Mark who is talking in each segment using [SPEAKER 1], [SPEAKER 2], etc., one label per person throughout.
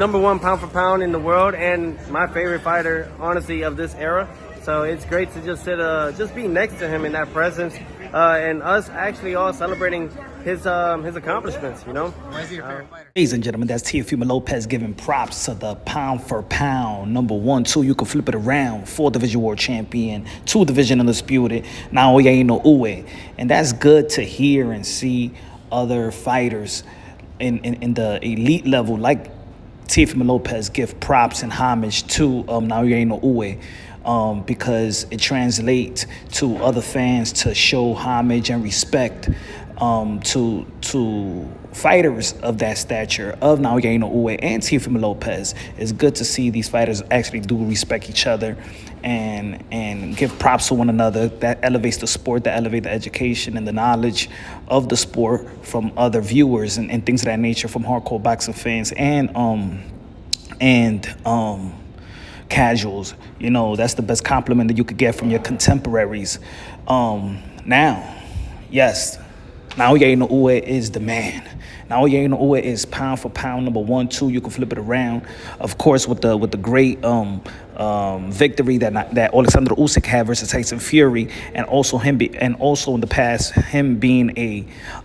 [SPEAKER 1] #1 pound for pound in the world, and my favorite fighter, honestly, of this era. So it's great to just be next to him in that presence, and us actually all celebrating his accomplishments. You know.
[SPEAKER 2] Why is he your favorite fighter?
[SPEAKER 3] Ladies and gentlemen, that's Teofimo Lopez giving props to the pound for pound #1, 2. You can flip it around. 4 division world champion, 2 division undisputed. Naoya Inoue, and that's good to hear and see other fighters in the elite level like Teofimo Lopez give props and homage to Naoya Inoue, because it translates to other fans to show homage and respect to fighters of that stature of Naoya Inoue and Teofimo Lopez. It's good to see these fighters actually do respect each other and give props to one another. That elevates the sport, that elevates the education and the knowledge of the sport from other viewers and things of that nature, from hardcore boxing fans and casuals. You know, that's the best compliment that you could get from your contemporaries. Now, yes, Naoya Inoue is the man. Naoya Inoue is pound for pound #1, 2. You can flip it around, of course, with the great victory that Alexander Usyk had versus Tyson Fury, and also in the past him being a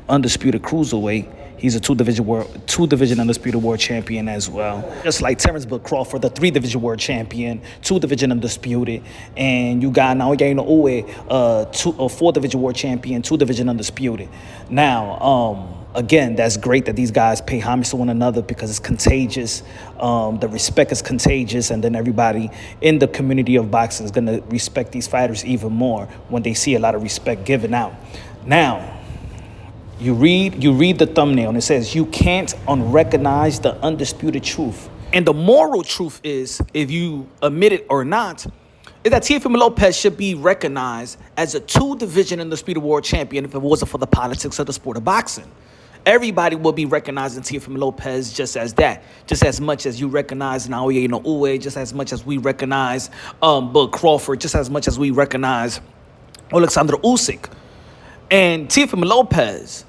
[SPEAKER 3] undisputed cruiserweight. He's a 2 division undisputed world champion as well. Just like Terrence Bud Crawford, the 3 division world champion, 2 division undisputed. And you got Naoya Inoue, a 4 division world champion, 2 division undisputed. Now, again, that's great that these guys pay homage to one another because it's contagious. The respect is contagious, and then everybody in the community of boxing is going to respect these fighters even more when they see a lot of respect given out. Now, you read the thumbnail, and it says, you can't unrecognize the undisputed truth. And the moral truth is, if you admit it or not, is that Teofimo Lopez should be recognized as a 2 division undisputed world champion if it wasn't for the politics of the sport of boxing. Everybody will be recognizing Teofimo Lopez just as that, just as much as you recognize Naoya Inoue, just as much as we recognize Bud Crawford, just as much as we recognize Alexander Usyk. And Teofimo Lopez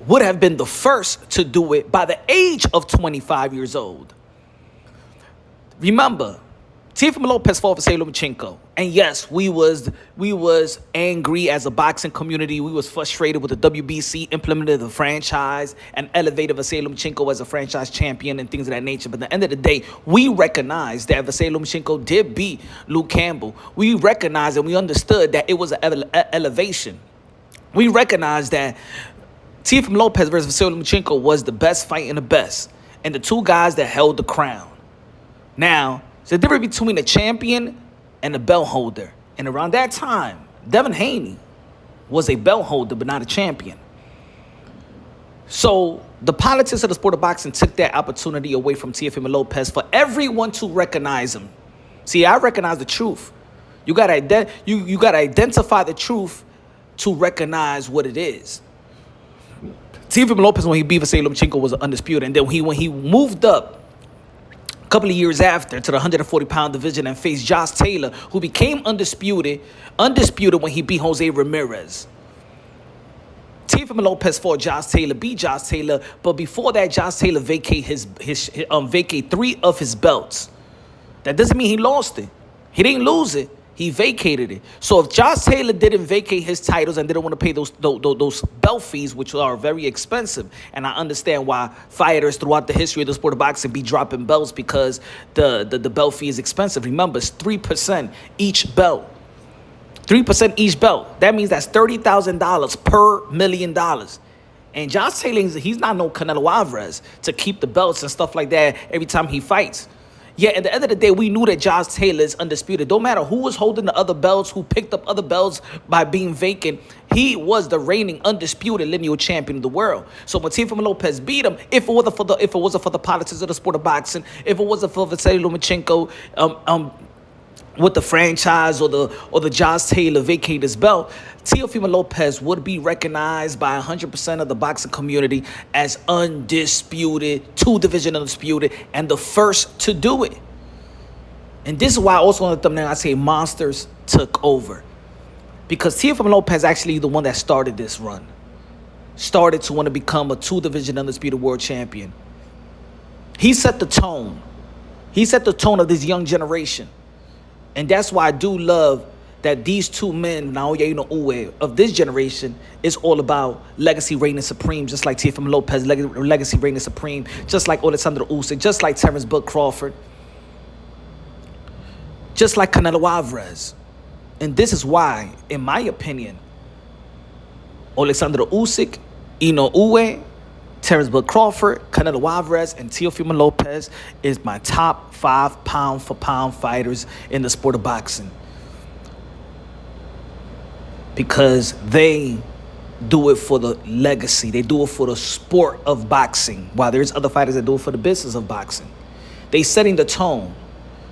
[SPEAKER 3] would have been the first to do it by the age of 25 years old. Remember, Teofimo Lopez fought for Lomachenko. And yes, we was angry as a boxing community. We was frustrated with the WBC implemented the franchise and elevated Vasily Lomachenko as a franchise champion and things of that nature. But at the end of the day, we recognized that Vasily Lomachenko did beat Luke Campbell. We recognized and we understood that it was an elevation. We recognized that Teofimo Lopez versus Vasily Lomachenko was the best fight in the best, and the 2 guys that held the crown. Now, there's a difference between a champion and a belt holder. And around that time, Devin Haney was a belt holder, but not a champion. So the politics of the sport of boxing took that opportunity away from Teofimo Lopez for everyone to recognize him. See, I recognize the truth. You gotta identify the truth to recognize what it is. Teofimo Lopez, when he beat Vasily Lomachenko, was undisputed. And then when he moved up a couple of years after to the 140-pound division and faced Josh Taylor, who became undisputed when he beat Jose Ramirez. Teofimo Lopez fought Josh Taylor, beat Josh Taylor, but before that, Josh Taylor vacate 3 of his belts. That doesn't mean he lost it. He didn't lose it. He vacated it. So if Josh Taylor didn't vacate his titles and didn't want to pay those belt fees, which are very expensive, and I understand why fighters throughout the history of the sport of boxing be dropping belts, because the belt fee is expensive. Remember, it's 3% each belt. 3% each belt. That means that's $30,000 per $1 million. And Josh Taylor, he's not no Canelo Alvarez to keep the belts and stuff like that every time he fights. Yeah, at the end of the day, we knew that Josh Taylor is undisputed. Don't matter who was holding the other belts, who picked up other belts by being vacant. He was the reigning undisputed lineal champion of the world. So when Teofimo Lopez beat him, if it wasn't for the politics of the sport of boxing, if it wasn't for Vasily Lomachenko, with the franchise or the Josh Taylor vacated his belt, Teofimo Lopez would be recognized by 100% of the boxing community as undisputed, 2 division undisputed, and the first to do it. And this is why also on the thumbnail I say monsters took over. Because Teofimo Lopez actually the one that started this run. Started to want to become a 2 division undisputed world champion. He set the tone. He set the tone of this young generation. And that's why I do love that these two men, Naoya Inoue, of this generation, is all about legacy reigning supreme, just like Teofimo Lopez, legacy reigning supreme, just like Alexander Usyk, just like Terrence Bud Crawford, just like Canelo Alvarez. And this is why, in my opinion, Alexander Usyk, Inoue, Terrence Bud Crawford, Canelo Alvarez, and Teofimo Lopez is my top 5 pound-for-pound fighters in the sport of boxing. Because they do it for the legacy. They do it for the sport of boxing. While there's other fighters that do it for the business of boxing. They setting the tone.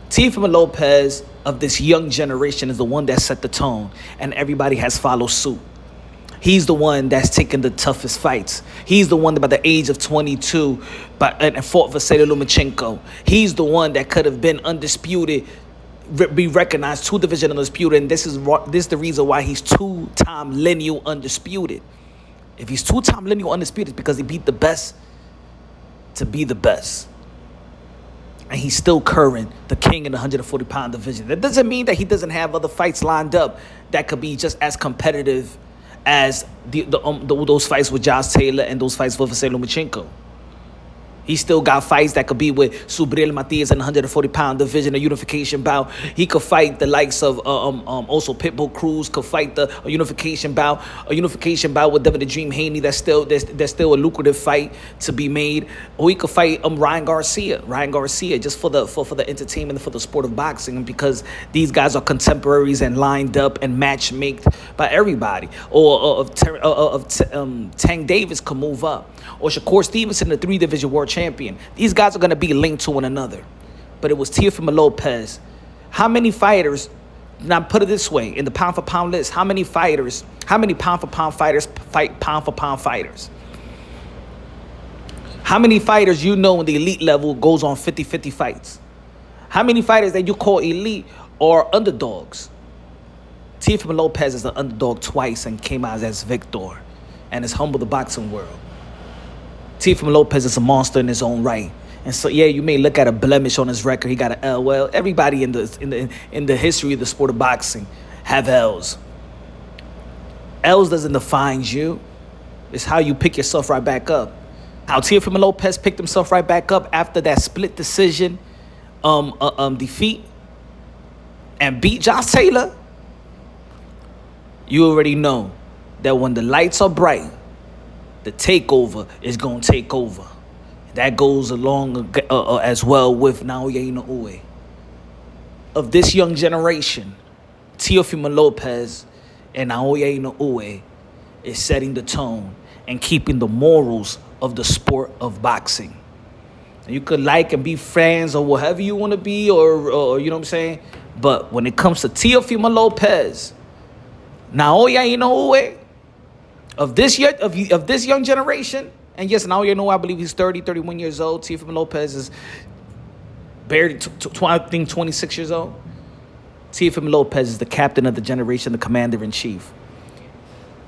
[SPEAKER 3] Teofimo Lopez of this young generation is the one that set the tone. And everybody has followed suit. He's the one that's taken the toughest fights. He's the one that by the age of 22 and fought Vasily Lomachenko. He's the one that could have been undisputed, be recognized, 2-division undisputed. And this is the reason why he's 2-time lineal undisputed. If he's 2-time lineal undisputed, it's because he beat the best to be the best. And he's still current, the king in the 140-pound division. That doesn't mean that he doesn't have other fights lined up that could be just as competitive as those fights with Josh Taylor and those fights with Vasily Lomachenko. He still got fights that could be with Subriel Matias in the 140-pound division, a unification bout. He could fight the likes of also Pitbull Cruz, could fight a unification bout with Devin the Dream Haney. That's still a lucrative fight to be made. Or he could fight Ryan Garcia, just for the entertainment, for the sport of boxing, and because these guys are contemporaries and lined up and match-made by everybody. Or Tank Davis could move up. Or Shakur Stevenson, the 3-division world champion. These guys are going to be linked to one another. But it was Teofimo Lopez. How many fighters, now put it this way, in the pound-for-pound list, how many pound-for-pound fighters fight pound-for-pound fighters? How many fighters you know in the elite level goes on 50-50 fights? How many fighters that you call elite are underdogs? Teofimo Lopez is an underdog twice and came out as victor and has humbled the boxing world. Teofimo Lopez is a monster in his own right. And so, yeah, you may look at a blemish on his record. He got an L. Well, everybody in the history of the sport of boxing have L's. L's doesn't define you. It's how you pick yourself right back up. How Teofimo Lopez picked himself right back up after that split decision defeat and beat Josh Taylor. You already know that when the lights are bright, the takeover is going to take over. That goes along as well with Naoya Inoue. Of this young generation, Teofimo Lopez and Naoya Inoue is setting the tone and keeping the morals of the sport of boxing. You could like and be fans or whatever you want to be, or you know what I'm saying? But when it comes to Teofimo Lopez, Naoya Inoue, of this young generation, and yes, now I believe he's 30, 31 years old. Teofimo Lopez is barely, I think, 26 years old. Teofimo Lopez is the captain of the generation, the commander-in-chief.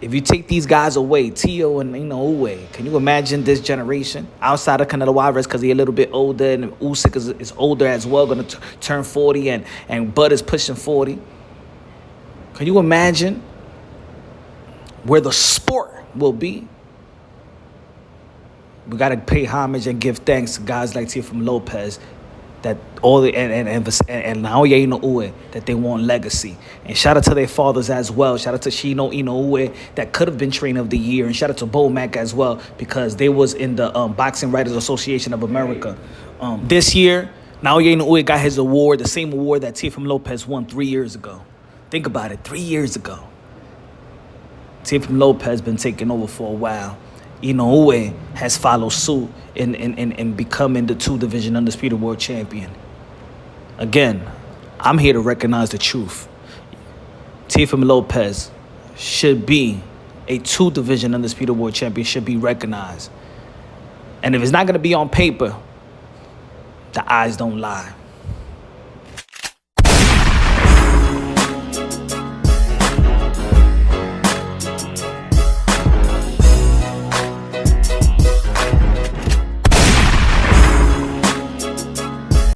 [SPEAKER 3] If you take these guys away, Teo and Inoue, can you imagine this generation outside of Canelo Alvarez, because he's a little bit older, and Usyk is older as well, going to turn 40, and Bud is pushing 40. Can you imagine where the sport will be? We got to pay homage and give thanks to guys like Teofimo Lopez, that all the and Naoya Inoue, that they want legacy. And shout out to their fathers as well. Shout out to Shino Inoue, that could have been trainer of the year, and shout out to Bo Mack as well, because they was in the Boxing Writers Association of America. This year, Naoya Inoue got his award, the same award that Teofimo Lopez won 3 years ago. Think about it, 3 years ago. Teofimo Lopez been taking over for a while. Inoue has followed suit in becoming the 2-division undisputed world champion. Again, I'm here to recognize the truth. Teofimo Lopez should be a 2-division undisputed world champion, should be recognized. And if it's not going to be on paper, the eyes don't lie.